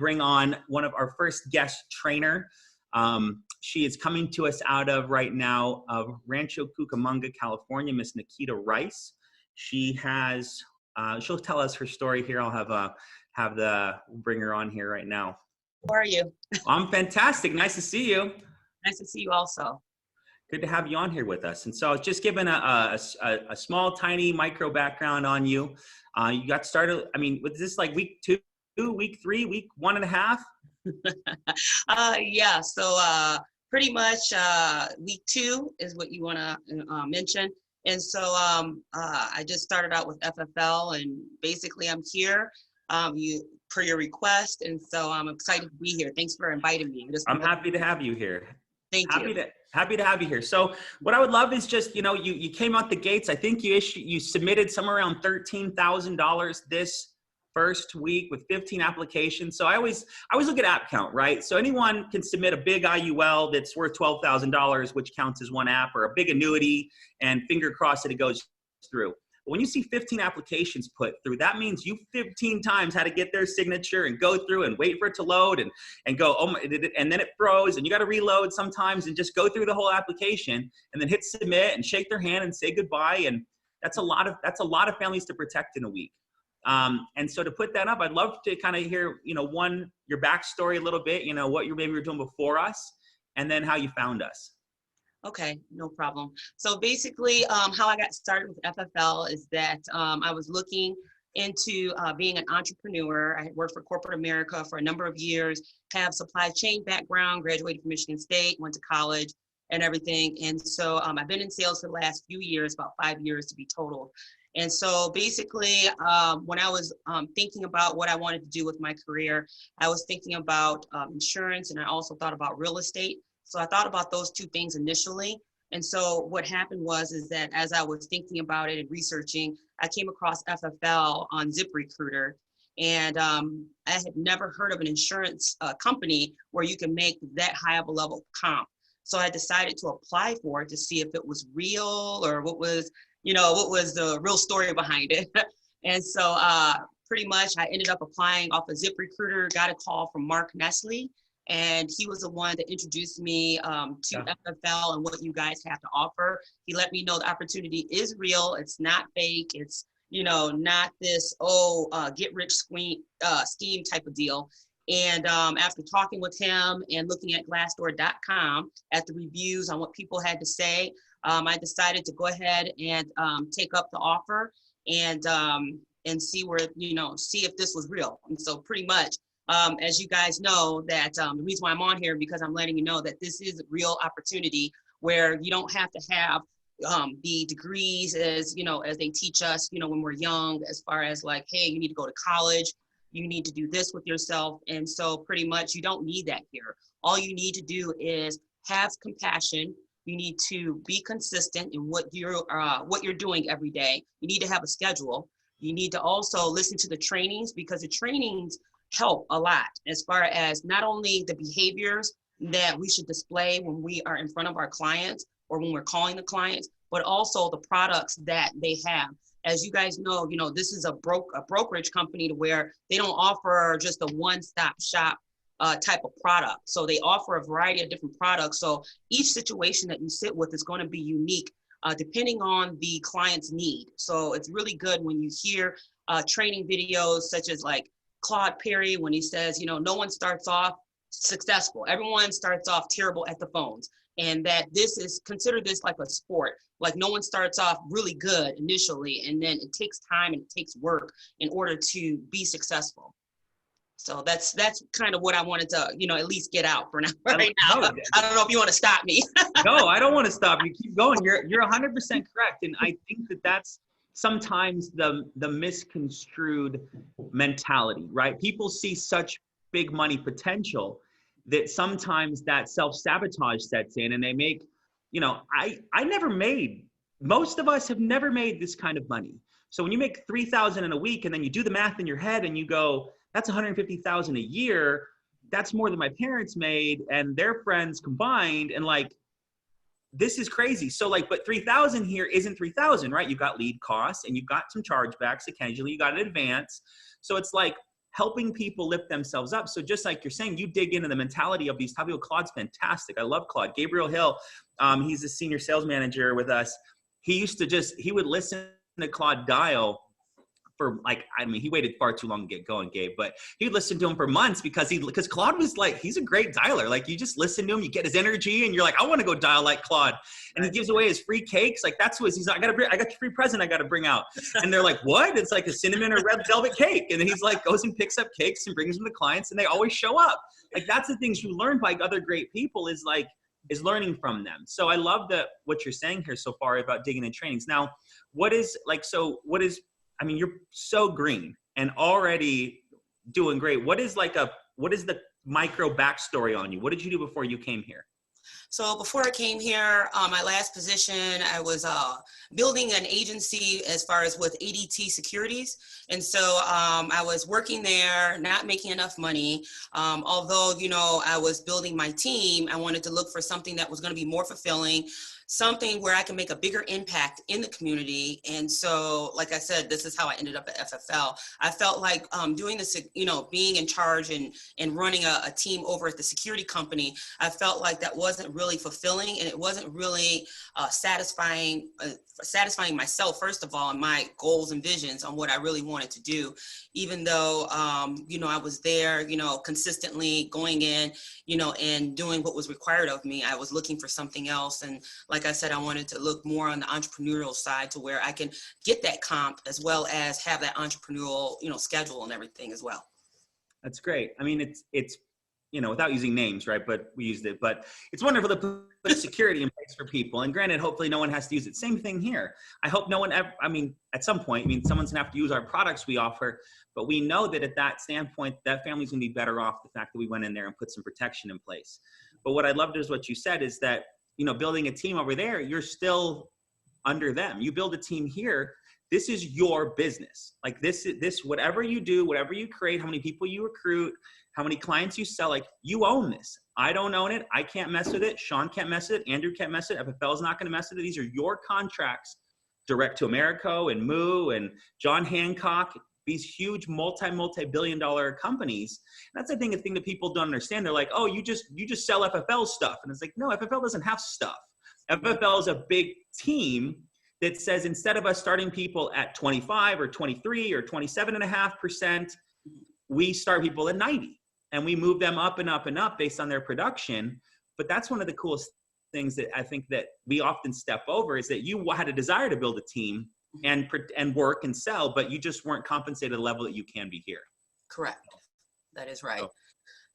bring on one of our first guest trainer. She is coming to us out of right now of Rancho Cucamonga, California, Miss Nakita Rice. She has, she'll tell us her story here. I'll bring her on here right now. How are you? I'm fantastic. Nice to see you. Nice to see you also. Good to have you on here with us. And so just giving a small, tiny micro background on you. You got started, I mean, was this like week 2, week 3, week 1.5? Yeah, so pretty much week 2 is what you want to mention. And so I just started out with FFL, and basically I'm here per your request. And so I'm excited to be here. Thanks for inviting me. I'm happy to have you here. Thank you. Happy to have you here. So what I would love is just, you know, you came out the gates. I think you submitted somewhere around $13,000 this first week with 15 applications. So I always look at app count, right? So anyone can submit a big IUL that's worth $12,000, which counts as one app, or a big annuity, and finger crossed that it goes through. But when you see 15 applications put through, that means you 15 times had to get their signature and go through and wait for it to load and go, oh my, and then it froze and you got to reload sometimes and just go through the whole application and then hit submit and shake their hand and say goodbye. And that's a lot of families to protect in a week. And so to put that up, I'd love to kind of hear, you know, your backstory a little bit, you know, what you maybe were doing before us, and then how you found us. Okay, no problem. So basically, how I got started with FFL is that I was looking into being an entrepreneur. I had worked for corporate America for a number of years, have supply chain background, graduated from Michigan State, went to college and everything. And so I've been in sales for the last few years, about 5 years to be total. And so basically, when I was thinking about what I wanted to do with my career, I was thinking about insurance, and I also thought about real estate. So I thought about those two things initially. And so what happened is that as I was thinking about it and researching, I came across FFL on ZipRecruiter. And I had never heard of an insurance company where you can make that high of a level of comp. So I decided to apply for it to see if it was real, or what was the real story behind it. And so pretty much I ended up applying off of ZipRecruiter, got a call from Mark Nestle. And he was the one that introduced me to FFL and what you guys have to offer. He let me know the opportunity is real. It's not fake. It's, you know, not this, get rich scheme type of deal. And after talking with him and looking at Glassdoor.com at the reviews on what people had to say, I decided to go ahead and take up the offer and see see if this was real. And so pretty much, as you guys know, that the reason why I'm on here, because I'm letting you know that this is a real opportunity where you don't have to have the degrees as they teach us, when we're young, as far as like, hey, you need to go to college, you need to do this with yourself. And so pretty much you don't need that here. All you need to do is have compassion. You need to be consistent in what you're doing every day. You need to have a schedule. You need to also listen to the trainings, because the trainings help a lot as far as not only the behaviors that we should display when we are in front of our clients or when we're calling the clients, but also the products that they have. As you guys know, this is a brokerage company to where they don't offer just a one-stop shop type of product. So they offer a variety of different products. So each situation that you sit with is going to be unique depending on the client's need. So it's really good when you hear training videos such as like Claude Perry, when he says, no one starts off successful. Everyone starts off terrible at the phones. And that consider this like a sport. Like no one starts off really good initially, and then it takes time and it takes work in order to be successful. So that's kind of what I wanted to, at least get out for now. Right now. I don't know if you want to stop me. No, I don't want to stop you. Keep going. You're 100% correct. And I think that's sometimes the misconstrued mentality, right? People see such big money potential that sometimes that self-sabotage sets in, and they make, most of us have never made this kind of money. So when you make $3,000 in a week and then you do the math in your head and you go, that's $150,000 a year, that's more than my parents made and their friends combined, and like, this is crazy. So like, but 3,000 here isn't 3,000, right? You've got lead costs and you've got some chargebacks occasionally, you got an advance. So it's like, helping people lift themselves up. So just like you're saying, you dig into the mentality of these top people. Claude's fantastic. I love Claude. Gabriel Hill, he's a senior sales manager with us. He would listen to Claude dial for like, I mean, he waited far too long to get going, Gabe, but he'd listen to him for months because Claude was like, he's a great dialer. Like you just listen to him, you get his energy and you're like, I want to go dial like Claude. And he gives away his free cakes. Like he's like, I got your free present I got to bring out. And they're like, what? It's like a cinnamon or red velvet cake. And then he's like, goes and picks up cakes and brings them to clients and they always show up. Like that's the things you learn by other great people is learning from them. So I love what you're saying here so far about digging in trainings. Now, I mean, you're so green and already doing great. What is the micro backstory on you? What did you do before you came here? So before I came here, my last position, I was building an agency as far as with ADT Securities. And so I was working there, not making enough money. Although, I was building my team, I wanted to look for something that was going to be more fulfilling, something where I can make a bigger impact in the community. And so, like I said, this is how I ended up at FFL. I felt like doing this, being in charge and running a team over at the security company, I felt like that wasn't really fulfilling and it wasn't really satisfying myself, first of all, and my goals and visions on what I really wanted to do. Even though, I was there, consistently going in, and doing what was required of me, I was looking for something else. And like I said, I wanted to look more on the entrepreneurial side to where I can get that comp as well as have that entrepreneurial, schedule and everything as well. That's great. I mean, it's without using names, right? But we used it, but it's wonderful to put security in place for people. And granted, hopefully no one has to use it. Same thing here. I hope no one ever, at some point, someone's gonna have to use our products we offer, but we know that at that standpoint, that family's gonna be better off the fact that we went in there and put some protection in place. But what I loved is what you said is that, building a team over there, you're still under them. You build a team here, this is your business. Like this, whatever you do, whatever you create, how many people you recruit, how many clients you sell, like you own this. I don't own it. I can't mess with it. Sean can't mess with it. Andrew can't mess with it. FFL is not going to mess with it. These are your contracts, Direct to America and Moo and John Hancock, these huge multi-billion-dollar companies. That's I think a thing that people don't understand. They're like, oh, you just sell FFL stuff. And it's like, no, FFL doesn't have stuff. FFL is a big team that says instead of us starting people at 25 or 23 or 27.5%, we start people at 90 and we move them up and up and up based on their production. But that's one of the coolest things that I think that we often step over is that you had a desire to build a team and work and sell, but you just weren't compensated at the level that you can be here. Correct. That is right.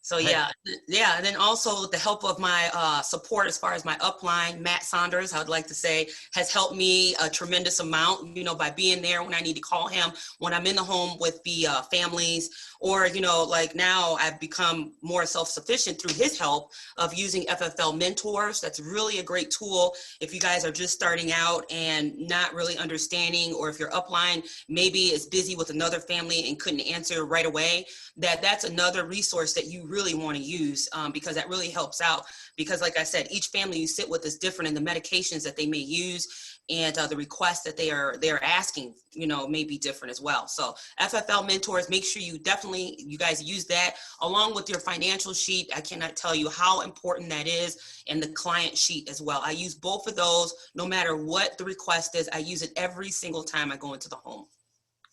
So yeah. And then also with the help of my support as far as my upline, Matt Saunders, I would like to say, has helped me a tremendous amount, by being there when I need to call him, when I'm in the home with the families, or, like now I've become more self-sufficient through his help of using FFL mentors. That's really a great tool if you guys are just starting out and not really understanding, or if your upline maybe is busy with another family and couldn't answer right away, that's another resource that you really want to use because that really helps out. Because like I said, each family you sit with is different, and the medications that they may use and the requests that they're asking, may be different as well. So FFL mentors, make sure you guys use that along with your financial sheet. I cannot tell you how important that is, and the client sheet as well. I use both of those no matter what the request is. I use it every single time I go into the home.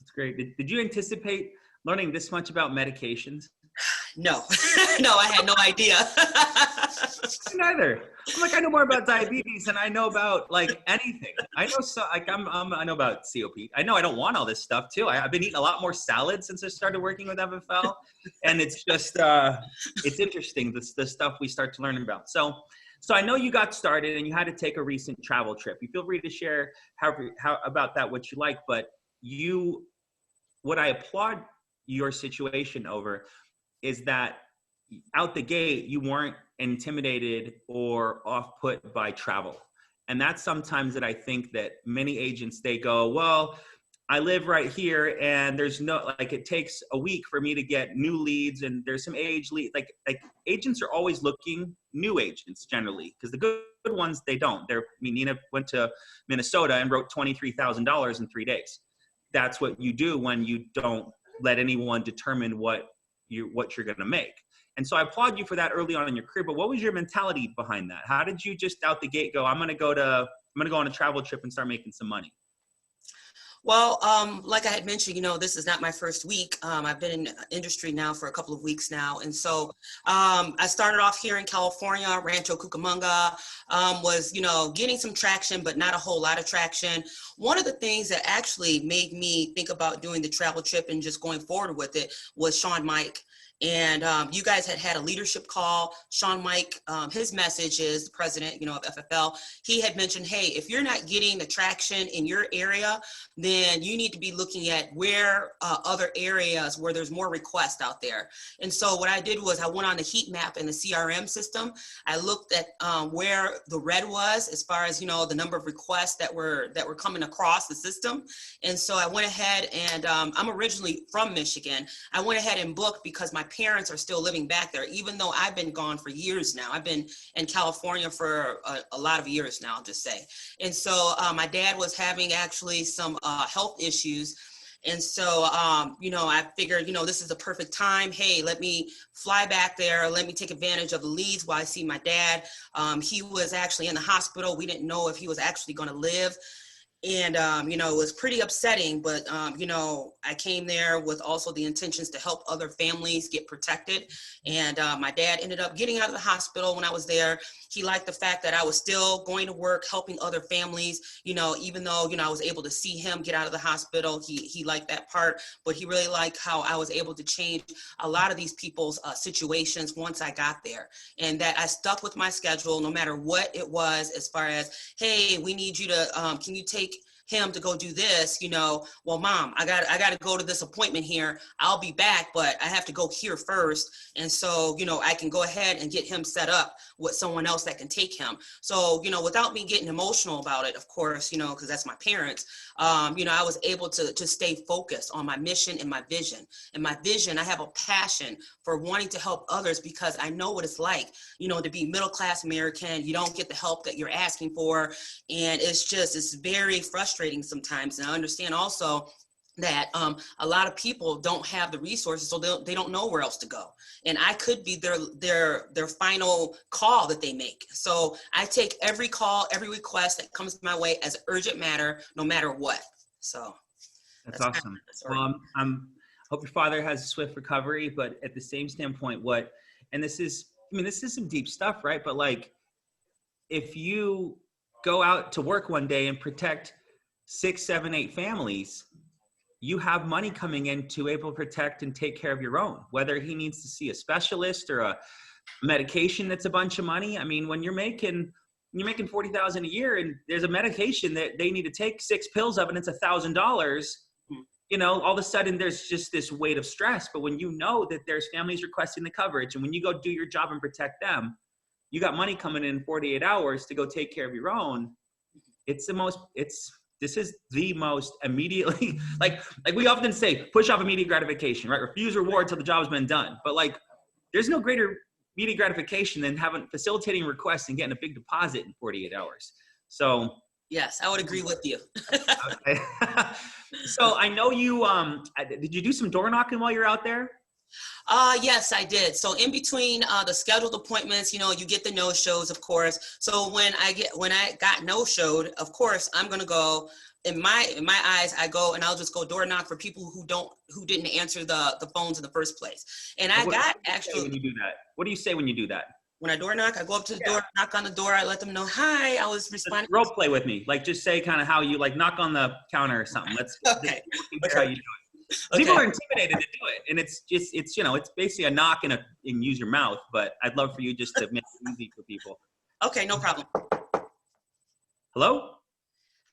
That's great. Did you anticipate learning this much about medications? No, no, I had no idea. Neither. I know more about diabetes than I know about anything. I know about COPD. I know I don't want all this stuff too. I've been eating a lot more salad since I started working with FFL, and it's just it's interesting the stuff we start to learn about. So I know you got started and you had to take a recent travel trip. You feel free to share how about that what you like, but what I applaud your situation over is that out the gate, you weren't intimidated or off-put by travel. And that's sometimes that I think that many agents, they go, well, I live right here and there's it takes a week for me to get new leads and there's some age lead. Like agents are always looking, new agents generally, because the good ones, they don't. Nina went to Minnesota and wrote $23,000 in 3 days. That's what you do when you don't let anyone determine what you're going to make. And so I applaud you for that early on in your career, but what was your mentality behind that? How did you just out the gate go, I'm going to go on a travel trip and start making some money? Well, like I had mentioned, this is not my first week. I've been in the industry now for a couple of weeks now. And so I started off here in California, Rancho Cucamonga, was, getting some traction, but not a whole lot of traction. One of the things that actually made me think about doing the travel trip and just going forward with it was Sean Mike. And you guys had a leadership call. Sean Mike, his message is, the president, of FFL, he had mentioned, hey, if you're not getting the traction in your area, then you need to be looking at where other areas where there's more requests out there. And so what I did was I went on the heat map in the CRM system. I looked at where the red was as far as, the number of requests that were coming across the system. And so I went ahead and I'm originally from Michigan. I went ahead and booked because my parents are still living back there, even though I've been gone for years now. I've been in California for a lot of years now, I'll just say. And so my dad was having actually some health issues. And so, I figured, this is a perfect time. Hey, let me fly back there. Let me take advantage of the leads while I see my dad. He was actually in the hospital. We didn't know if he was actually going to live. And, it was pretty upsetting, but, I came there with also the intentions to help other families get protected. And my dad ended up getting out of the hospital when I was there. He liked the fact that I was still going to work, helping other families, even though, I was able to see him get out of the hospital. He liked that part, but he really liked how I was able to change a lot of these people's situations once I got there. And that I stuck with my schedule, no matter what it was, as far as, hey, we need you to, can you take him to go do this, well, mom, I got to go to this appointment here. I'll be back, but I have to go here first. And so, I can go ahead and get him set up with someone else that can take him. So, without me getting emotional about it, of course, because that's my parents, I was able to stay focused on my mission and my vision. And my vision, I have a passion for wanting to help others because I know what it's like, to be middle-class American. You don't get the help that you're asking for. And it's very frustrating sometimes. And I understand also that a lot of people don't have the resources, so they don't know where else to go. And I could be their final call that they make. So I take every call, every request that comes my way as urgent matter, no matter what. So that's awesome. Well, hope your father has a swift recovery, but at the same standpoint, this is some deep stuff, right? But like, if you go out to work one day and protect 6, 7, 8 families, you have money coming in to able to protect and take care of your own, whether he needs to see a specialist or a medication that's a bunch of money. I mean, when you're making $40,000 a year and there's a medication that they need to take 6 pills of and it's $1,000, all of a sudden there's just this weight of stress. But when you know that there's families requesting the coverage, and when you go do your job and protect them, you got money coming in 48 hours to go take care of your own. This is the most immediately, like we often say, push off immediate gratification, right? Refuse reward till the job's been done. But like, there's no greater immediate gratification than facilitating requests and getting a big deposit in 48 hours. So yes, I would agree with you. Okay. So I know you, did you do some door knocking while you're out there? Yes, I did. So in between the scheduled appointments, you get the no-shows, of course. So when I got no-showed, of course, I'm going to go, in my eyes, I go and I'll just go door knock for people who didn't answer the phones in the first place. And I got actually. When you do that, what do you say when you do that? When I door knock, I go up to the door, knock on the door. I let them know, hi, I was responding. Just role play with me. Like, just say kind of how you like knock on the counter or something. Let's okay. How you do it. Okay. People are intimidated to do it, and it's basically a knock and use your mouth. But I'd love for you just to make it easy for people. Okay, no problem. Hello.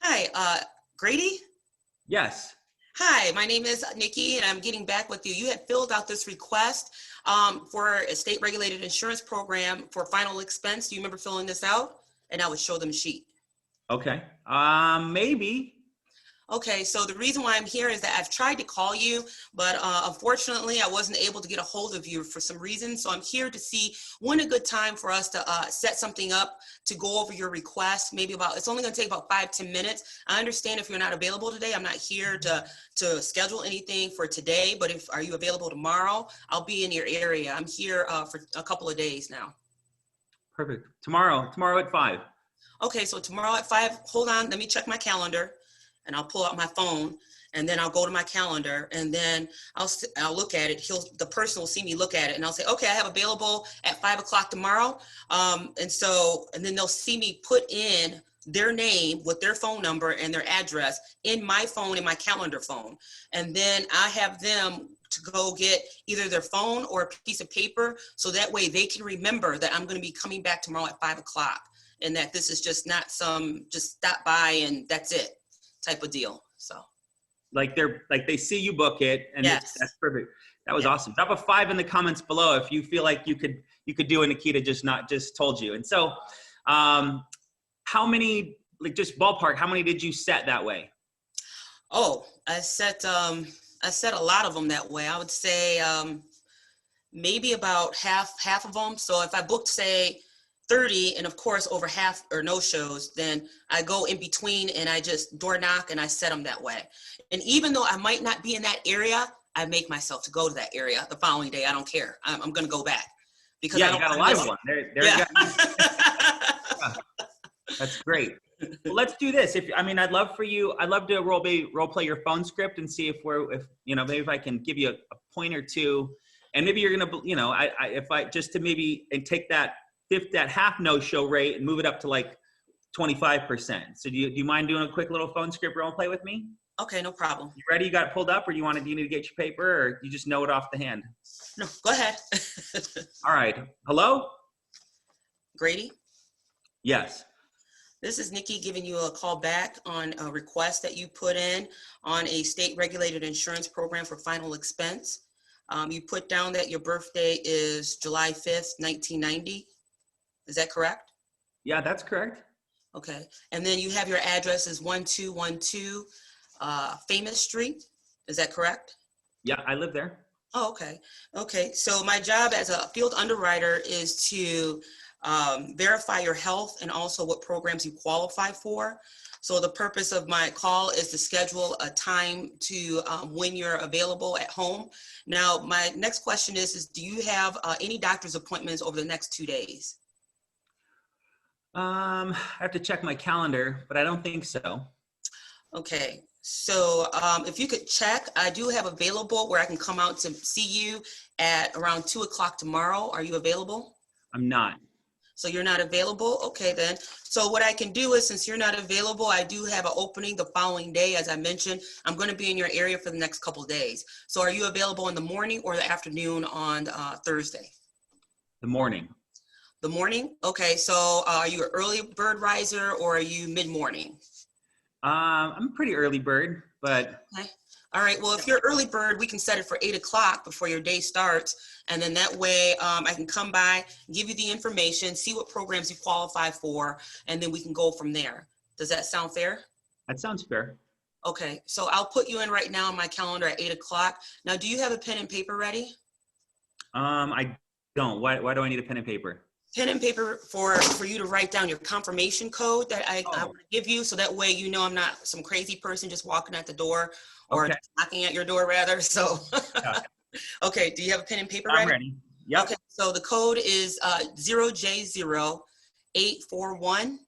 Hi, Grady. Yes. Hi, my name is Nikki, and I'm getting back with you. You had filled out this request for a state-regulated insurance program for final expense. Do you remember filling this out? And I would show them a sheet. Okay. Maybe. Okay, so the reason why I'm here is that I've tried to call you, but unfortunately I wasn't able to get a hold of you for some reason. So I'm here to see when a good time for us to set something up to go over your request. Maybe it's only going to take about 5-10 minutes. I understand if you're not available today. I'm not here to schedule anything for today, but are you available tomorrow? I'll be in your area. I'm here for a couple of days now. Perfect. Tomorrow at 5. Okay, so tomorrow at 5, hold on, let me check my calendar. And I'll pull out my phone, and then I'll go to my calendar, and then I'll look at it. The person will see me look at it, and I'll say, okay, I have available at 5 o'clock tomorrow. And then they'll see me put in their name with their phone number and their address in my phone, in my calendar phone. And then I have them to go get either their phone or a piece of paper, so that way they can remember that I'm going to be coming back tomorrow at 5 o'clock, and that this is just not just stop by and that's it type of deal. So like they see you book it, and yes. That's perfect. That was awesome. Drop a 5 in the comments below if you feel like you could do what Nakita just told you. And so how many, like, just ballpark, how many did you set that way? Oh, I set a lot of them that way. I would say maybe about half of them. So if I booked, say, 30, and of course over half or no shows, then I go in between and I just door knock and I set them that way. And even though I might not be in that area, I make myself to go to that area the following day. I don't care. I'm going to go back because I don't got a live one. There yeah. Yeah. That's great. Well, let's do this. I'd love to role play your phone script and see if maybe if I can give you a point or two, and maybe you're going to, take that half no-show rate and move it up to like 25%. So do you mind doing a quick little phone script role play with me? Okay, no problem. You ready? You got it pulled up, or do you need to get your paper, or you just know it off the hand? No, go ahead. All right. Hello? Grady? Yes. This is Nikki giving you a call back on a request that you put in on a state-regulated insurance program for final expense. You put down that your birthday is July 5th, 1990. Is that correct? Yeah, that's correct. Okay. And then you have your address is 1212 Famous Street. Is that correct? Yeah, I live there. Oh, okay. Okay. So my job as a field underwriter is to verify your health and also what programs you qualify for. So the purpose of my call is to schedule a time to when you're available at home. Now, my next question is do you have any doctor's appointments over the next 2 days? I have to check my calendar, but I don't think so. Okay. So if you could check, I do have available where I can come out to see you at around 2 o'clock tomorrow. Are you available? I'm not. So you're not available? Okay, then. So what I can do is, since you're not available, I do have an opening the following day. As I mentioned, I'm going to be in your area for the next couple of days. So are you available in the morning or the afternoon on Thursday? The morning. The morning? Okay, so are you an early bird riser or are you mid-morning? I'm a pretty early bird, but... Okay. All right, well, if you're early bird, we can set it for 8 o'clock before your day starts. And then that way I can come by, give you the information, see what programs you qualify for, and then we can go from there. Does that sound fair? That sounds fair. Okay, so I'll put you in right now on my calendar at 8 o'clock. Now, do you have a pen and paper ready? I don't. Why do I need a pen and paper? Pen and paper for you to write down your confirmation code that I want to give you, so that way you know I'm not some crazy person just walking at the door or knocking at your door, rather. So, okay, do you have a pen and paper ready? I'm ready. Yep. Okay, so the code is 0J0841.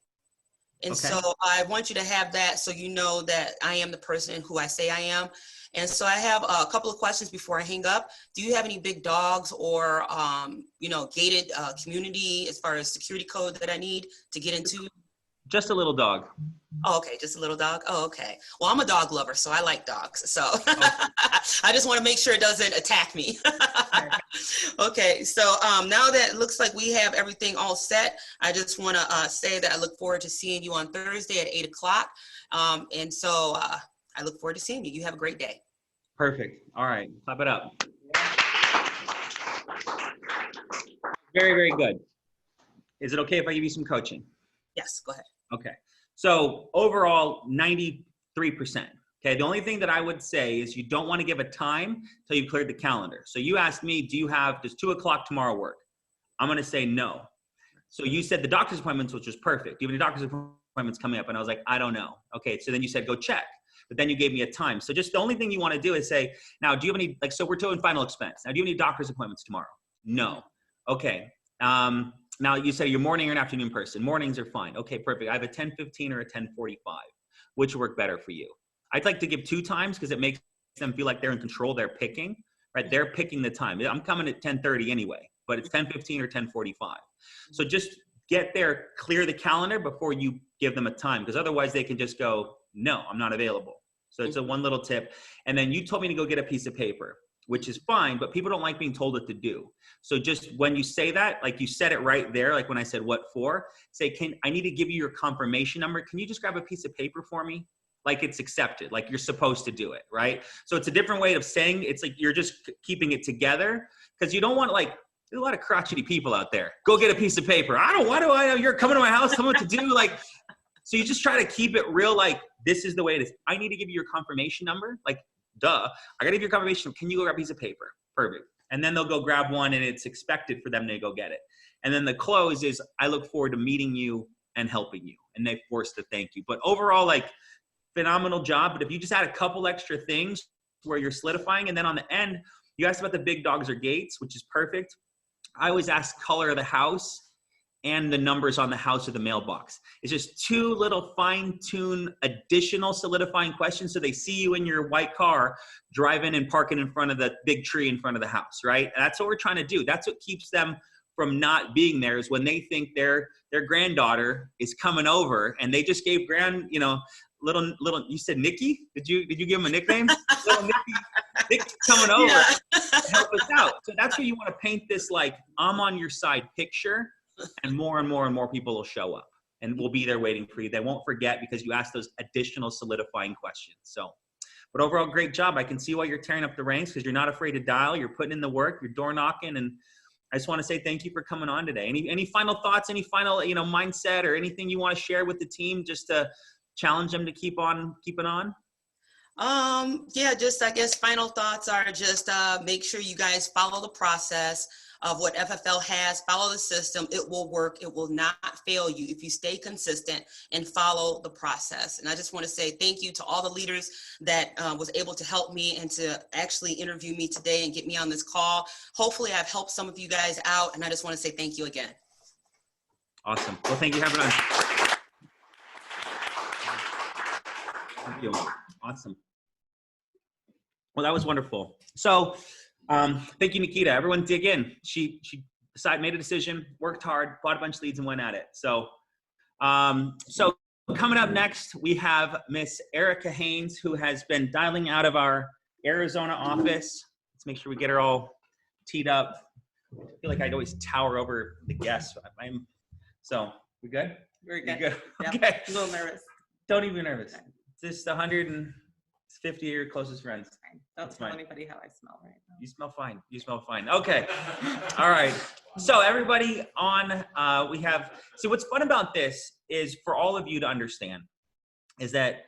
And so I want you to have that so you know that I am the person who I say I am. And so I have a couple of questions before I hang up. Do you have any big dogs or, gated community as far as security code that I need to get into? Just a little dog. Oh, okay, just a little dog. Oh, okay. Well, I'm a dog lover, so I like dogs. So I just want to make sure it doesn't attack me. Okay, so now that it looks like we have everything all set, I just want to say that I look forward to seeing you on Thursday at 8 o'clock. And so I look forward to seeing you. You have a great day. Perfect. All right, clap it up. Very, very good. Is it okay if I give you some coaching? Yes, go ahead. Okay. So overall, 93%. Okay, the only thing that I would say is you don't want to give a time till you've cleared the calendar. So you asked me, does 2 o'clock tomorrow work? I'm going to say no. So you said the doctor's appointments, which was perfect. Do you have any doctor's appointments coming up? And I was like, I don't know. Okay, so then you said, go check. But then you gave me a time. So just the only thing you want to do is say, now, do you have any, like, so we're doing final expense. Now, do you have any doctor's appointments tomorrow? No. Okay. Now you say you're morning or an afternoon person. Mornings are fine. Okay, perfect. I have a 10:15 or a 10:45. Which work better for you? I'd like to give 2 times because it makes them feel like they're in control. They're picking, right? They're picking the time. I'm coming at 10:30 anyway, but it's 10:15 or 10:45. So just get there, clear the calendar before you give them a time, because otherwise they can just go, no, I'm not available. So it's a one little tip. And then you told me to go get a piece of paper, which is fine, but people don't like being told what to do. So just when you say that, like you said it right there, like when I said what for, say, I need to give you your confirmation number. Can you just grab a piece of paper for me? Like it's accepted, like you're supposed to do it, right? So it's a different way of saying it's like you're just keeping it together, because you don't want, like, there's a lot of crotchety people out there. Go get a piece of paper. Why do I know you're coming to my house? Tell me what to do. Like, so you just try to keep it real, like, this is the way it is. I need to give you your confirmation number. Like, duh. I gotta give you your confirmation. Can you go grab a piece of paper? Perfect. And then they'll go grab one, and it's expected for them to go get it. And then the close is, I look forward to meeting you and helping you. And they force the thank you. But overall, like, phenomenal job. But if you just add a couple extra things where you're solidifying, and then on the end, you asked about the big dogs or gates, which is perfect. I always ask color of the house and the numbers on the house or the mailbox. It's just 2 little fine-tuned additional solidifying questions, so they see you in your white car driving and parking in front of the big tree in front of the house, right? And that's what we're trying to do. That's what keeps them from not being there, is when they think their granddaughter is coming over, and they just gave little, you said Nikki? Did you give him a nickname? Little Nikki's coming over to help us out. So that's where you want to paint this, like, I'm on your side picture, and more people will show up and will be there waiting for you. They won't forget because you asked those additional solidifying questions. So, but overall, great job. I can see why you're tearing up the ranks, because you're not afraid to dial. You're putting in the work. You're door knocking. And I just want to say thank you for coming on today. Any final thoughts, any final, mindset, or anything you want to share with the team just to challenge them to keep on keeping on? Yeah, just, I guess, final thoughts are just make sure you guys follow the process of what FFL has. Follow the system. It will work. It will not fail you if you stay consistent and follow the process. And I just want to say thank you to all the leaders that was able to help me and to actually interview me today and get me on this call. Hopefully I've helped some of you guys out, and I just want to say thank you again. Awesome. Well, thank you for having us. Thank you. Awesome. Well, that was wonderful. So thank you, Nakita. Everyone dig in. She made a decision, worked hard, bought a bunch of leads, and went at it. So coming up next, we have Miss Erika Haines, who has been dialing out of our Arizona office. Let's make sure we get her all teed up. I feel like I'd always tower over the guests. So we good? Very good. Good. Yep. Okay. A little nervous. Don't even be nervous. Just 150 of your closest friends. Don't tell anybody how I smell right now. You smell fine. You smell fine. Okay. All right. So everybody on, so what's fun about this is for all of you to understand is that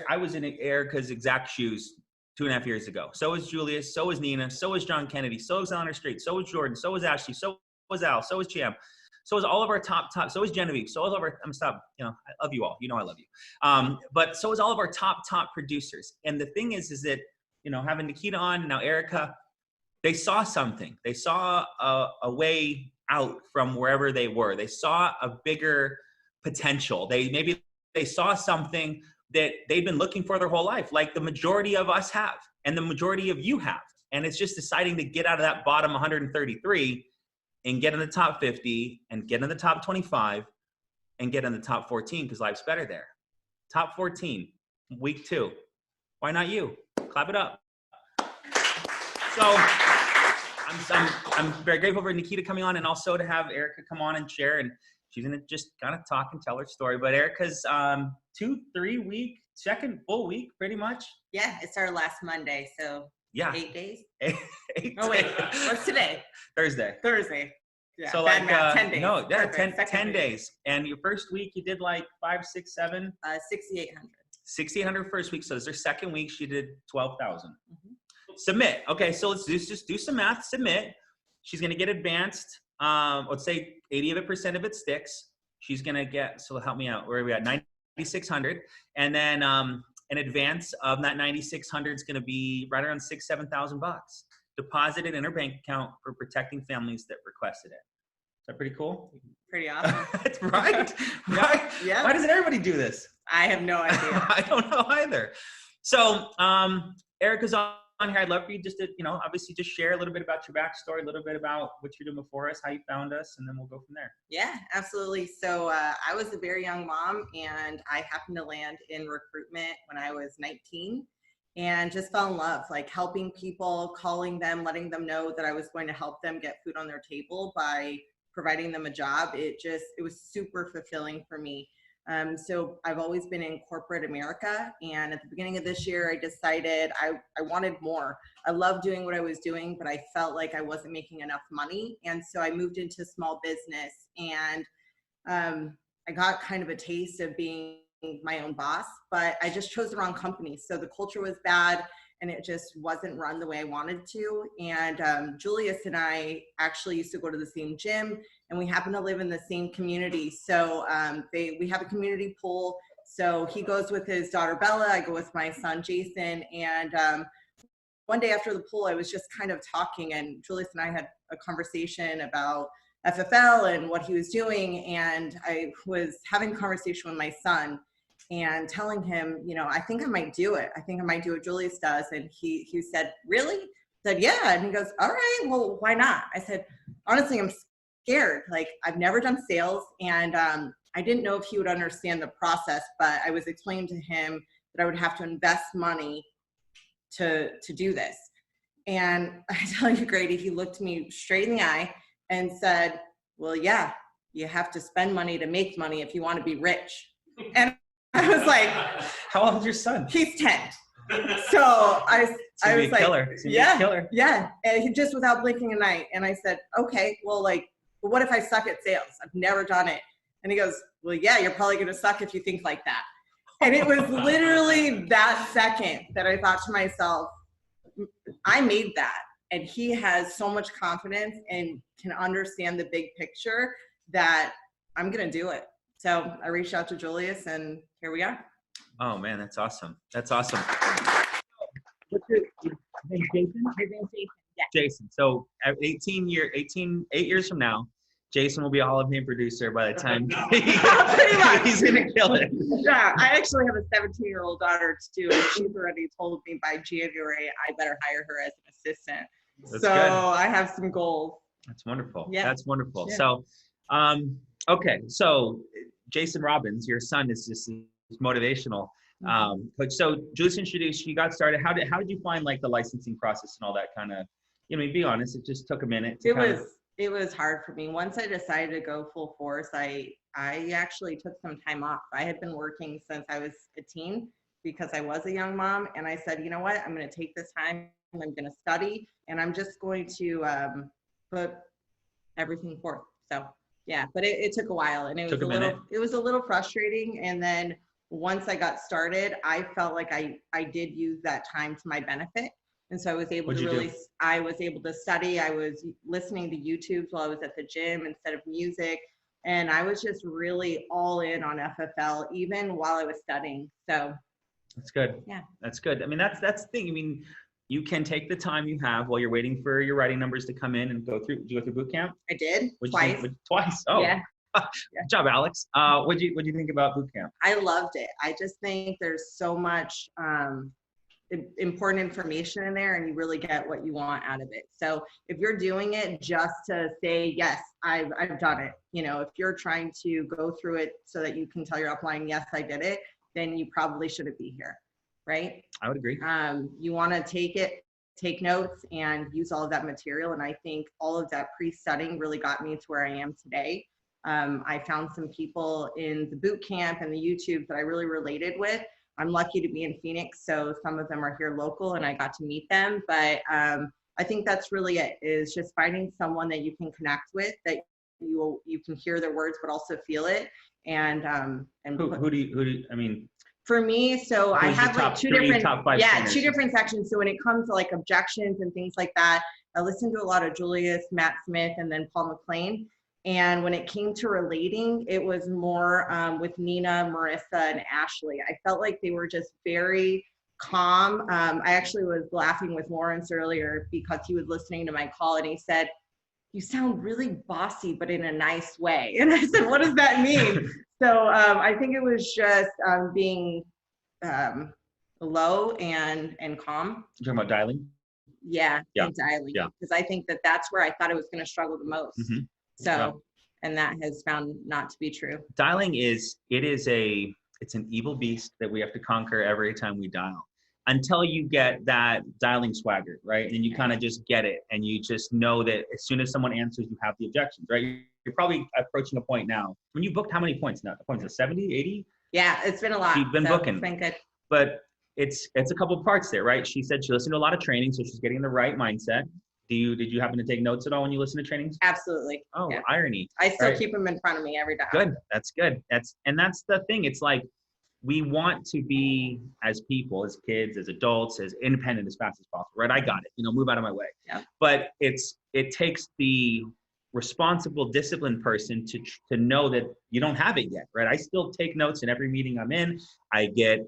I was in Erika's exact shoes 2.5 years ago. So was Julius. So was Nina. So was John Kennedy. So was Eleanor Street. So was Jordan. So was Ashley. So was Al. So was Jam. So is all of our top, so is Genevieve. So is all of our, I love you all. You know I love you. But so is all of our top producers. And the thing is that, having Nakita on, now Erika, they saw something. They saw a way out from wherever they were. They saw a bigger potential. Maybe they saw something that they've been looking for their whole life, like the majority of us have, and the majority of you have. And it's just deciding to get out of that bottom 133 and get in the top 50 and get in the top 25 and get in the top 14, because life's better there. Top 14, week 2. Why not you? Clap it up. So I'm very grateful for Nakita coming on, and also to have Erika come on and share. And she's going to just kind of talk and tell her story. But Erika's 2-3 week, second full week, pretty much. Yeah, it's our last Monday, so yeah, 8 days. 8 Oh wait, what's today? Thursday. Yeah, so like 10 days. No, yeah, Perfect. 10 days. And your first week you did like 5, 6, 7. 6,800. $6,800 first week. So this is her second week. She did 12,000. Submit. Okay, so let's just do some math. Submit. She's gonna get advanced. Let's say 80% of it sticks. She's gonna get. So help me out. Where are we at? 9,600, and then an advance of that 9,600 is gonna be right around $7,000 deposited in her bank account for protecting families that requested it. Is that pretty cool? Pretty awesome. That's right. Right. Yeah. Why doesn't everybody do this? I have no idea. I don't know either. So, Erika's on here. I'd love for you just to, obviously just share a little bit about your backstory, a little bit about what you're doing before us, how you found us, and then we'll go from there. Yeah, absolutely. So I was a very young mom, and I happened to land in recruitment when I was 19 and just fell in love, like helping people, calling them, letting them know that I was going to help them get food on their table by providing them a job. It was super fulfilling for me. So I've always been in corporate America, and at the beginning of this year, I decided I wanted more. I loved doing what I was doing, but I felt like I wasn't making enough money. And so I moved into small business, and I got kind of a taste of being my own boss, but I just chose the wrong company. So the culture was bad, and it just wasn't run the way I wanted to. And Julius and I actually used to go to the same gym, and we happen to live in the same community. So we have a community pool. So he goes with his daughter Bella, I go with my son Jason. And one day after the pool, I was just kind of talking, and Julius and I had a conversation about FFL and what he was doing. And I was having a conversation with my son and telling him, I think I might do it. I think I might do what Julius does. And he said, really? I said, yeah. And he goes, all right, well, why not? I said, honestly, I'm scared. Like, I've never done sales, and I didn't know if he would understand the process, but I was explaining to him that I would have to invest money to do this. And I tell you, Grady, he looked me straight in the eye and said, well, yeah, you have to spend money to make money if you want to be rich. And I was like, how old is your son? He's 10. So I was like, yeah. And he just without blinking an eye. And I said, okay, well, but what if I suck at sales? I've never done it. And he goes, well, yeah, you're probably going to suck if you think like that. And it was literally that second that I thought to myself, I made that. And he has so much confidence and can understand the big picture that I'm going to do it. So I reached out to Julius, and here we are. Oh man, that's awesome. That's awesome. What's your name, Jason? Yeah. Jason. So at 8 years from now, Jason will be a Hall of Fame producer by the time he's gonna kill it. Yeah, I actually have a 17-year-old daughter too, and she's already told me by January I better hire her as an assistant. That's so good. I have some goals. That's wonderful. Yeah. That's wonderful. Yeah. So, okay. So Jason Robbins, your son, is just motivational. But so Julius introduced you, got started. How did you find the licensing process and all that kind of, be honest, it just took a minute. It was hard for me. Once I decided to go full force, I actually took some time off. I had been working since I was a teen because I was a young mom. And I said, you know what, I'm going to take this time. I'm going to study, and I'm just going to put everything forth. So yeah, but it took a while, and it was a little frustrating. And then once I got started, I felt like I did use that time to my benefit. And so I was able I was able to study. I was listening to YouTube while I was at the gym instead of music. And I was just really all in on FFL, even while I was studying. So that's good. Yeah. That's good. I mean, that's the thing. You can take the time you have while you're waiting for your writing numbers to come in and go through. Did you go through boot camp? I did. Twice. Oh, yeah. Good job, Alex. What'd you think about boot camp? I loved it. I just think there's so much important information in there, and you really get what you want out of it. So if you're doing it just to say, yes, I've done it, if you're trying to go through it so that you can tell your upline, yes, I did it, then you probably shouldn't be here. Right? I would agree. You want to take notes and use all of that material. And I think all of that pre-studying really got me to where I am today. I found some people in the boot camp and the YouTube that I really related with. I'm lucky to be in Phoenix, so some of them are here local and I got to meet them. But I think that's really it, is just finding someone that you can connect with, that you can hear their words but also feel it. And who do you, I mean, For me, so I Who's the have like top three, top five trainers? 2 different sections. So when it comes to like objections and things like that, I listened to a lot of Julius, Matt Smith, and then Paul McLean. And when it came to relating, it was more with Nina, Marissa, and Ashley. I felt like they were just very calm. I actually was laughing with Lawrence earlier because he was listening to my call and he said, "You sound really bossy, but in a nice way." And I said, "What does that mean?" So I think it was just being low and calm. You're talking about dialing? Yeah, Yeah. and dialing. Yeah. Because I think that that's where I thought I was going to struggle the most. Mhm. So, Yeah. and that has found not to be true. Dialing it's an evil beast that we have to conquer every time we dial, until you get that dialing swagger, right? And you kind of just get it, and you just know that as soon as someone answers, you have the objections, right? You're probably approaching a point now. When you booked, how many points now? The points of 70, 80? Yeah, it's been a lot. You've been booking. It's been good. But it's a couple parts there, right? She said she listened to a lot of training, so she's getting the right mindset. Did you happen to take notes at all when you listen to trainings? Absolutely. Oh, yeah. Irony. I still right? keep them in front of me every time. Good. That's good. That's the thing. It's like, we want to be, as people, as kids, as adults, as independent as fast as possible, right? I got it, move out of my way. Yeah. But it takes the responsible, disciplined person to know that you don't have it yet, right? I still take notes in every meeting I'm in.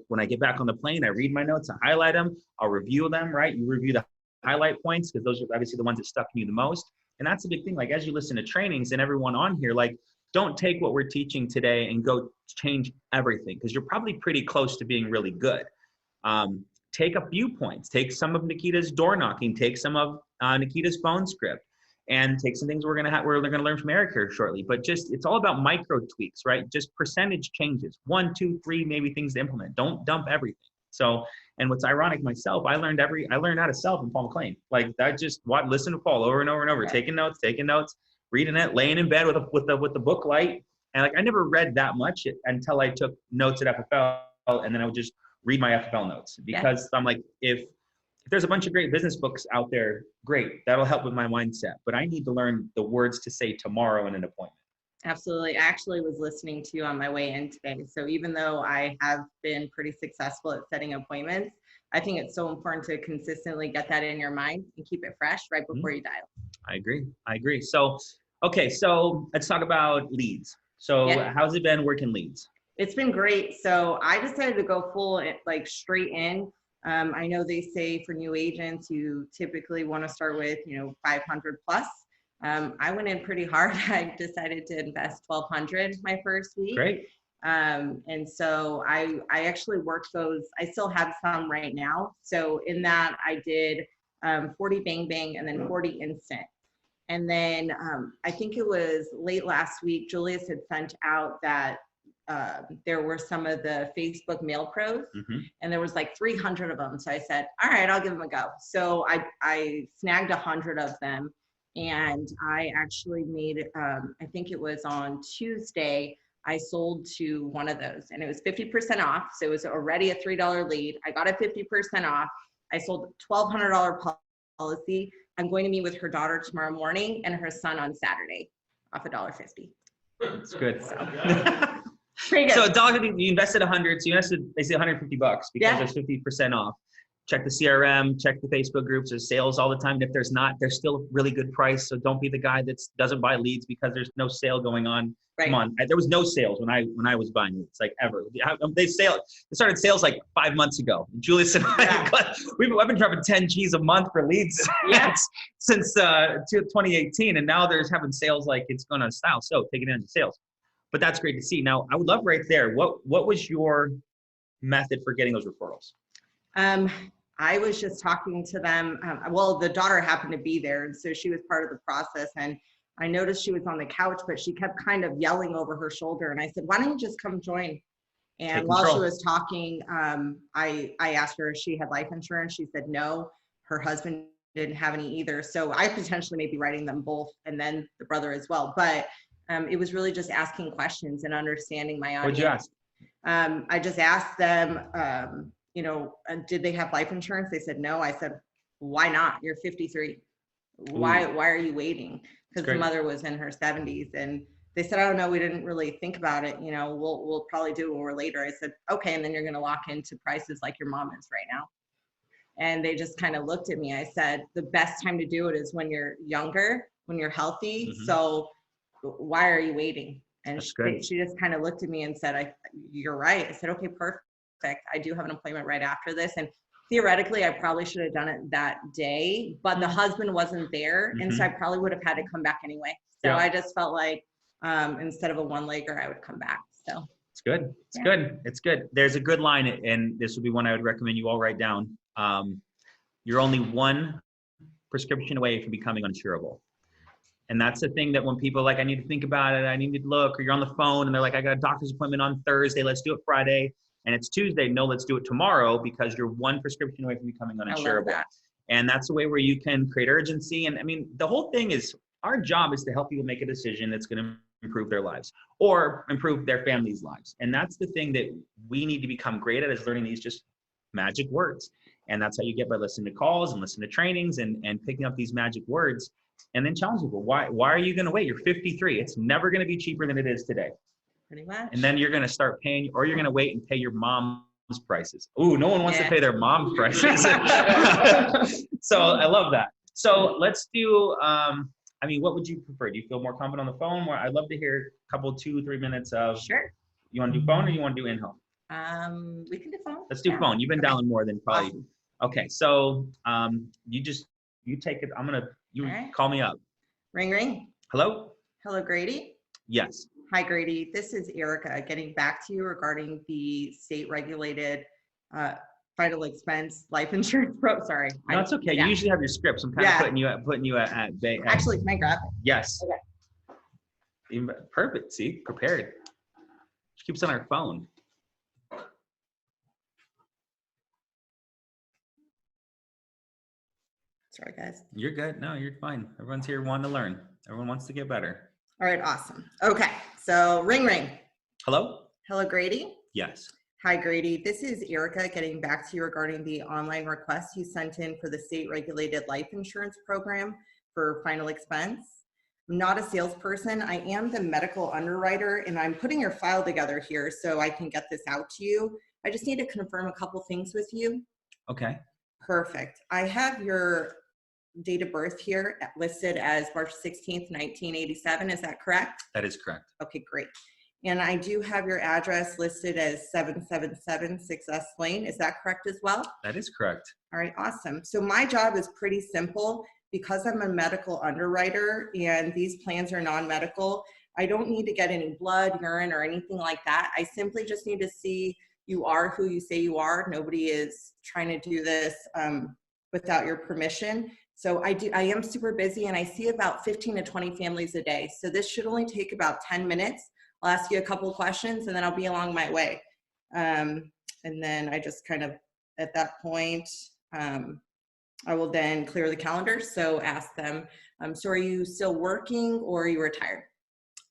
When I get back on the plane, I read my notes, I highlight them, I'll review them, right? You review the highlight points because those are obviously the ones that stuck in you the most. And that's a big thing. Like, as you listen to trainings, and everyone on here, like, don't take what we're teaching today and go change everything, because you're probably pretty close to being really good. Take a few points. Take some of Nakita's door knocking. Take some of Nakita's phone script, and take some things we're gonna learn from Erika shortly. But it's all about micro tweaks, right? Just percentage changes. 1, 2, 3, maybe things to implement. Don't dump everything. So, and what's ironic, myself, I learned how to sell from Paul McLean. Like, I just listen to Paul over and over and over, taking notes, reading it, laying in bed with the book light. And like, I never read that much until I took notes at FFL, and then I would just read my FFL notes, because I'm like, if there's a bunch of great business books out there, great, that'll help with my mindset. But I need to learn the words to say tomorrow in an appointment. Absolutely. I actually was listening to you on my way in today. So even though I have been pretty successful at setting appointments, I think it's so important to consistently get that in your mind and keep it fresh right before you dial. I agree. So, okay, so let's talk about leads. So how's it been working leads? It's been great. So I decided to go full, like, straight in. I know they say for new agents, you typically want to start with, 500 plus. I went in pretty hard. I decided to invest $1,200 my first week. Great. And so I actually worked those. I still have some right now. So in that I did 40 bang bang and then 40 instant. And then I think it was late last week, Julius had sent out that there were some of the Facebook mail pros, and there was like 300 of them. So I said, all right, I'll give them a go. So I snagged 100 of them, and I actually made, I think it was on Tuesday, I sold to one of those, and it was 50% off. So it was already a $3 lead. I got a 50% off. I sold a $1,200 policy. I'm going to meet with her daughter tomorrow morning and her son on Saturday off $1.50. That's good. So. Pretty good. So $1.50, you invested 100, so you invested basically $150 because there's 50% off. Check the CRM, check the Facebook groups. There's sales all the time. And if there's not, there's still a really good price. So don't be the guy that doesn't buy leads because there's no sale going on. Right. Come on, there was no sales when I was buying leads, like, ever. They started sales like 5 months ago. Julius and I, I've been dropping 10 G's a month for leads since 2018, and now there's having sales like it's going on style. So take advantage of sales. But that's great to see. Now, I would love right there, what was your method for getting those referrals? I was just talking to them. Well, the daughter happened to be there, and so she was part of the process. And I noticed she was on the couch, but she kept kind of yelling over her shoulder. And I said, why don't you just come join? And while she was talking, I asked her if she had life insurance. She said no. Her husband didn't have any either. So I potentially may be writing them both, and then the brother as well. But it was really just asking questions and understanding my audience. What'd you ask? I just asked them, did they have life insurance? They said no. I said, why not? You're 53. Why are you waiting? Because the mother was in her 70s, and they said, "Oh no, we didn't really think about it. You know, we'll probably do it when we're later." I said, "Okay, and then you're going to lock into prices like your mom is right now." And they just kind of looked at me. I said, "The best time to do it is when you're younger, when you're healthy. So why are you waiting?" And she just kind of looked at me and said, "You're right." I said, "Okay, perfect. I do have an appointment right after this." And theoretically, I probably should have done it that day, but the husband wasn't there. And so I probably would have had to come back anyway. So I just felt like instead of a one-legger, I would come back. So it's good. It's good. It's good. There's a good line, and this would be one I would recommend you all write down. You're only one prescription away from becoming uninsurable. And that's the thing that when people are like, I need to think about it, I need to look, or you're on the phone and they're like, I got a doctor's appointment on Thursday, let's do it Friday. And it's Tuesday, no, let's do it tomorrow, because you're one prescription away from becoming uninsurable. And that's the way where you can create urgency. And I mean, the whole thing is, our job is to help people make a decision that's going to improve their lives or improve their families' lives. And that's the thing that we need to become great at, is learning these just magic words. And that's how you get by listening to calls and listening to trainings and picking up these magic words. And then challenge people. Why are you going to wait? You're 53. It's never going to be cheaper than it is today. Pretty much. And then you're going to start paying, or you're going to wait and pay your mom's prices. Ooh, no one wants to pay their mom's prices. So I love that. So let's do, I mean, what would you prefer? Do you feel more confident on the phone? I'd love to hear a couple, 2-3 minutes of. Sure. You want to do phone or you want to do in-home? We can do phone. Let's do phone. You've been dialing more than probably. Awesome. Okay. So you take it. You call me up. Ring, ring. Hello? Hello, Grady. Yes. Hi, Grady. This is Erika getting back to you regarding the state-regulated final expense life insurance Sorry. No, it's okay. You usually have your scripts. I'm kind of putting you at bay. Actually, can I grab it? Yes. Okay. Perfect. See, prepared. She keeps on her phone. Sorry, guys. You're good. No, you're fine. Everyone's here wanting to learn. Everyone wants to get better. All right, awesome. Okay, so ring, ring. Hello? Hello, Grady. Yes. Hi, Grady. This is Erika getting back to you regarding the online request you sent in for the state-regulated life insurance program for final expense. I'm not a salesperson. I am the medical underwriter, and I'm putting your file together here so I can get this out to you. I just need to confirm a couple things with you. Okay. Perfect. I have your date of birth here listed as March 16th, 1987. Is that correct? That is correct. Okay, great. And I do have your address listed as 777 6S Lane. Is that correct as well? That is correct. All right, awesome. So my job is pretty simple. Because I'm a medical underwriter and these plans are non-medical, I don't need to get any blood, urine, or anything like that. I simply just need to see you are who you say you are. Nobody is trying to do this without your permission. So I am super busy, and I see about 15 to 20 families a day. So this should only take about 10 minutes. I'll ask you a couple of questions, and then I'll be along my way. And then I just kind of, at that point, I will then clear the calendar. So ask them, so are you still working or are you retired?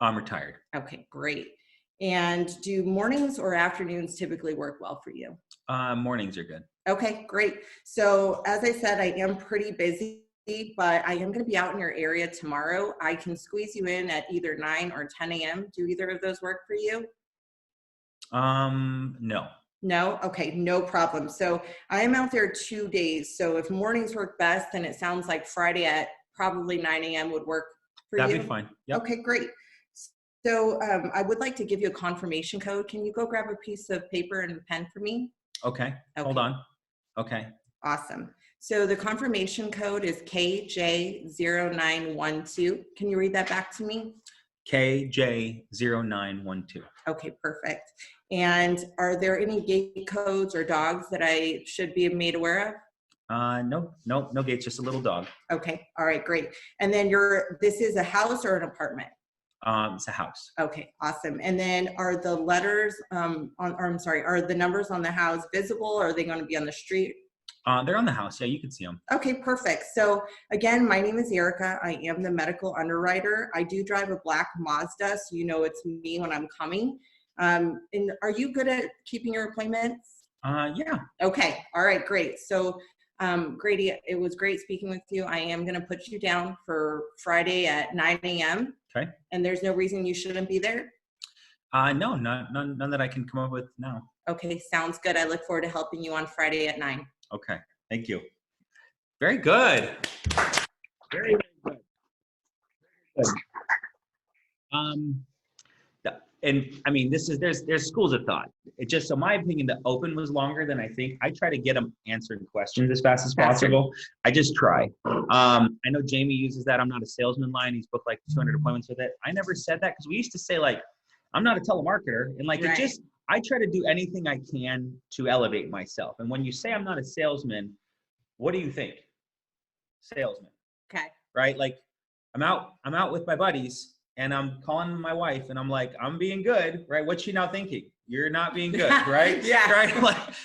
I'm retired. Okay, great. And do mornings or afternoons typically work well for you? Mornings are good. Okay, great. So as I said, I am pretty busy, but I am going to be out in your area tomorrow. I can squeeze you in at either 9 or 10 a.m. Do either of those work for you? No. No? Okay, no problem. So I am out there 2 days. So if mornings work best, then it sounds like Friday at probably 9 a.m. would work for you. That'd be fine. Yep. Okay, great. So I would like to give you a confirmation code. Can you go grab a piece of paper and a pen for me? Okay. Hold on. Okay. Awesome. So the confirmation code is KJ0912. Can you read that back to me? KJ0912. Okay, perfect. And are there any gate codes or dogs that I should be made aware of? No gates, just a little dog. Okay, all right, great. And then this is a house or an apartment? It's a house. Okay, awesome. And then are the letters are the numbers on the house visible, or are they going to be on the street? They're on the house. Yeah, you can see them. Okay, perfect. So again, my name is Erika. I am the medical underwriter. I do drive a black Mazda, so you know it's me when I'm coming. And are you good at keeping your appointments? Yeah. Okay, all right, great. So Grady, it was great speaking with you. I am going to put you down for Friday at 9 a.m. Okay. And there's no reason you shouldn't be there? No, none that I can come up with now. Okay, sounds good. I look forward to helping you on Friday at 9. Okay, thank you. Very good. Very, very good. Good. And I mean, there's schools of thought. It just, so my opinion, the open was longer than I think. I try to get them answering questions as fast as possible. I just try. I know Jamie uses that. I'm not a salesman line. He's booked like 200 appointments with it. I never said that because we used to say like, I'm not a telemarketer. And like, Right. it just, I try to do anything I can to elevate myself. And when you say I'm not a salesman, what do you think? Salesman. Okay. Right? Like I'm out with my buddies and I'm calling my wife and I'm like, I'm being good, right? What's she now thinking? You're not being good, right? Yeah. Right?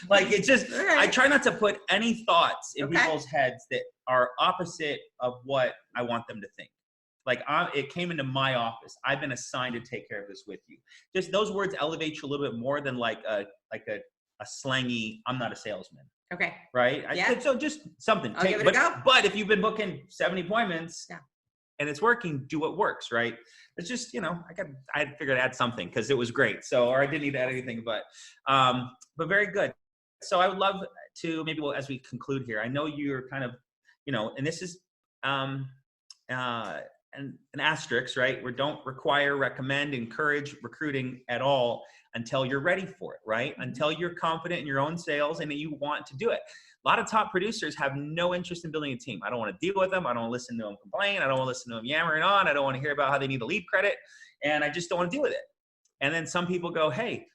Like it's just, All right. I try not to put any thoughts in Okay. people's heads that are opposite of what I want them to think. Like it came into my office. I've been assigned to take care of this with you. Just those words elevate you a little bit more than like a slangy, I'm not a salesman. Okay. Right? Yeah. So just something. I'll give it a go. But if you've been booking 70 appointments, yeah, and it's working, do what works, right? It's just, I had figured to add something because it was great. So, or I didn't need to add anything, but very good. So I would love to maybe, as we conclude here, I know you're kind of, and this is an asterisk, right? We don't require, recommend, encourage recruiting at all until you're ready for it, right? Mm-hmm. Until you're confident in your own sales and that you want to do it. A lot of top producers have no interest in building a team. I don't want to deal with them. I don't want to listen to them complain. I don't want to listen to them yammering on. I don't want to hear about how they need a lead credit. And I just don't want to deal with it. And then some people go, hey,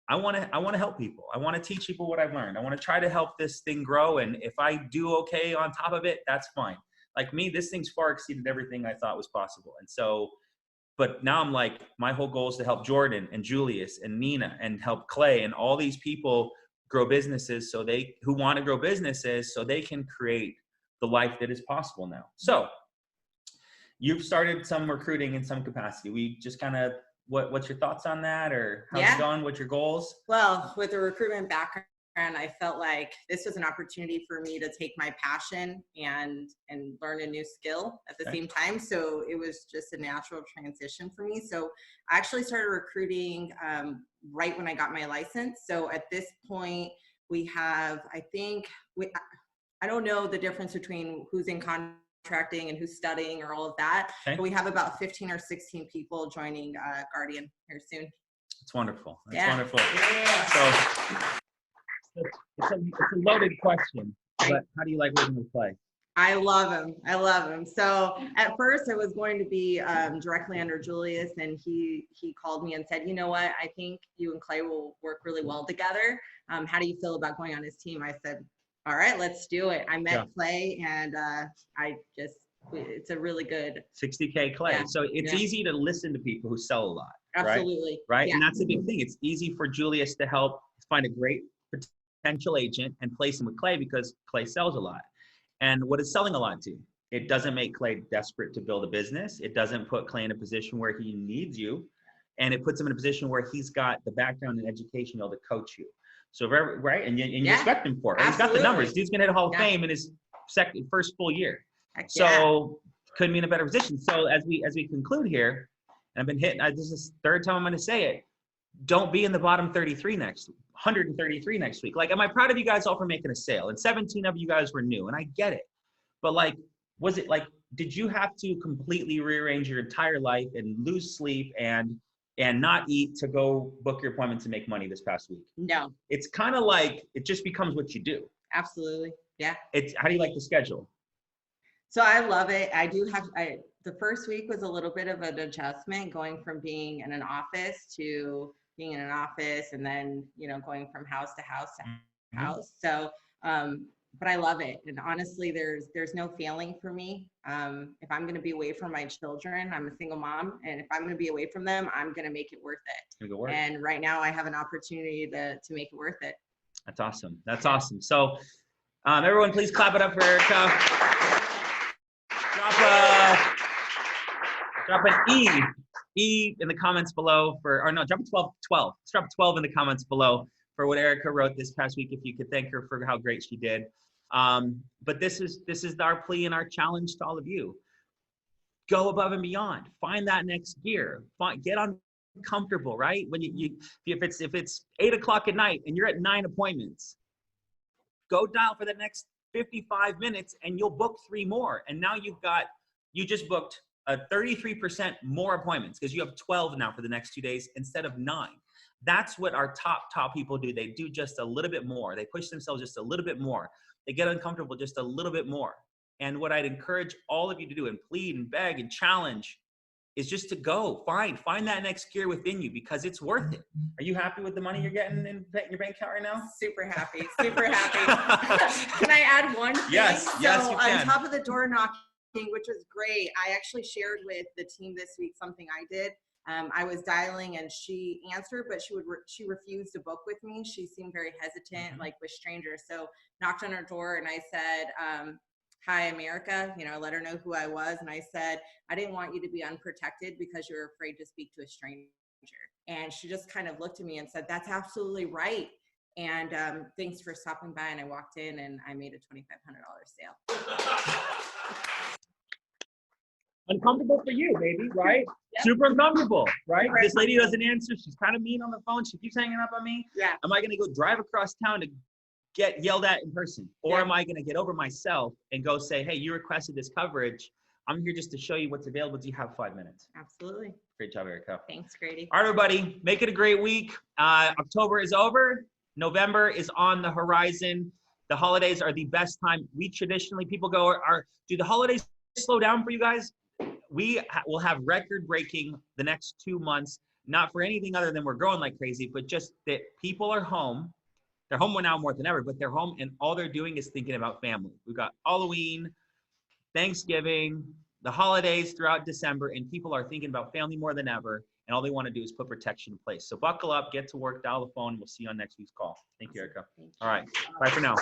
I want to help people. I want to teach people what I've learned. I want to try to help this thing grow. And if I do okay on top of it, that's fine. Like me, this thing's far exceeded everything I thought was possible. And so, but now I'm like, my whole goal is to help Jordan and Julius and Nina and help Clay and all these people grow businesses who want to grow businesses so they can create the life that is possible now. So you've started some recruiting in some capacity. We just kind of, what's your thoughts on that, or how's it going? What's your goals? Well, with the recruitment background, I felt like this was an opportunity for me to take my passion and learn a new skill at the same time. So it was just a natural transition for me. So I actually started recruiting right when I got my license. So at this point, we have, I don't know the difference between who's in contracting and who's studying or all of that. Okay. But we have about 15 or 16 people joining Guardian here soon. It's wonderful. It's Yeah. wonderful. Yeah. So it's a loaded question, but how do you like working with Clay? I love him. So at first I was going to be directly under Julius, and he called me and said, you know what, I think you and Clay will work really well together. How do you feel about going on his team? I said, all right, let's do it. I met Clay, and it's a really good 60K Clay. Yeah. So it's easy to listen to people who sell a lot. Absolutely. Right. Yeah. And that's a big thing. It's easy for Julius to help find a great potential agent and place him with Clay because Clay sells a lot. And what is selling a lot to? It doesn't make Clay desperate to build a business. It doesn't put Clay in a position where he needs you. And it puts him in a position where he's got the background and education to to coach you. So, right? And you respect him for it. He's got the numbers. Dude's going to hit a Hall of Fame in his first full year. So couldn't be in a better position. So as we conclude here, and I've been hitting, this is the third time I'm going to say it, don't be in the bottom 133 next week. Like, am I proud of you guys all for making a sale? And 17 of you guys were new, and I get it. But like, was it like, did you have to completely rearrange your entire life and lose sleep and not eat to go book your appointments and make money this past week? No. It's kind of like, it just becomes what you do. Absolutely. Yeah. How do you like the schedule? So I love it. The first week was a little bit of an adjustment, going from being in an office to being in an office, and then, going from house to house to house. So, but I love it. And honestly, there's no failing for me. If I'm going to be away from my children, I'm a single mom, and if I'm going to be away from them, I'm going to make it worth it. And right now I have an opportunity to make it worth it. That's awesome. That's awesome. So everyone, please clap it up for Erika. Drop an E in the comments below drop a 12. Let's drop 12 in the comments below for what Erika wrote this past week. If you could thank her for how great she did. But this is our plea and our challenge to all of you. Go above and beyond. Find that next gear. Get uncomfortable, right? When if it's 8 o'clock at night and you're at 9 appointments, go dial for the next 55 minutes and you'll book 3 more. And now you just booked a 33% more appointments because you have 12 now for the next 2 days instead of 9. That's what our top people do. They do just a little bit more. They push themselves just a little bit more. They get uncomfortable just a little bit more. And what I'd encourage all of you to do and plead and beg and challenge is just to go find that next gear within you because it's worth it. Are you happy with the money you're getting in your bank account right now? Super happy, super happy. Can I add one thing? Yes, so yes, you can. On top of the door knocking, which was great, I actually shared with the team this week something I did. I was dialing and she answered, but she refused to book with me. She seemed very hesitant, like with strangers. So knocked on her door and I said, hi, I'm Erika. You know, I let her know who I was. And I said, I didn't want you to be unprotected because you're afraid to speak to a stranger. And she just kind of looked at me and said, that's absolutely right. And thanks for stopping by. And I walked in and I made a $2,500 sale. Uncomfortable for you, baby, right? Yep. Super uncomfortable, right? This lady doesn't answer. She's kind of mean on the phone. She keeps hanging up on me. Yeah. Am I going to go drive across town to get yelled at in person? Or am I going to get over myself and go say, hey, you requested this coverage. I'm here just to show you what's available. Do you have 5 minutes? Absolutely. Great job, Erika. Thanks, Grady. All right, everybody, make it a great week. October is over. November is on the horizon. The holidays are the best time. We traditionally, people go, do the holidays slow down for you guys? We will have record-breaking the next 2 months, not for anything other than we're growing like crazy, but just that people are home. They're home now more than ever, but they're home and all they're doing is thinking about family. We've got Halloween, Thanksgiving, the holidays throughout December, and people are thinking about family more than ever, and all they want to do is put protection in place. So buckle up, get to work, dial the phone. We'll see you on next week's call. Thank you, Erika. All right, bye for now.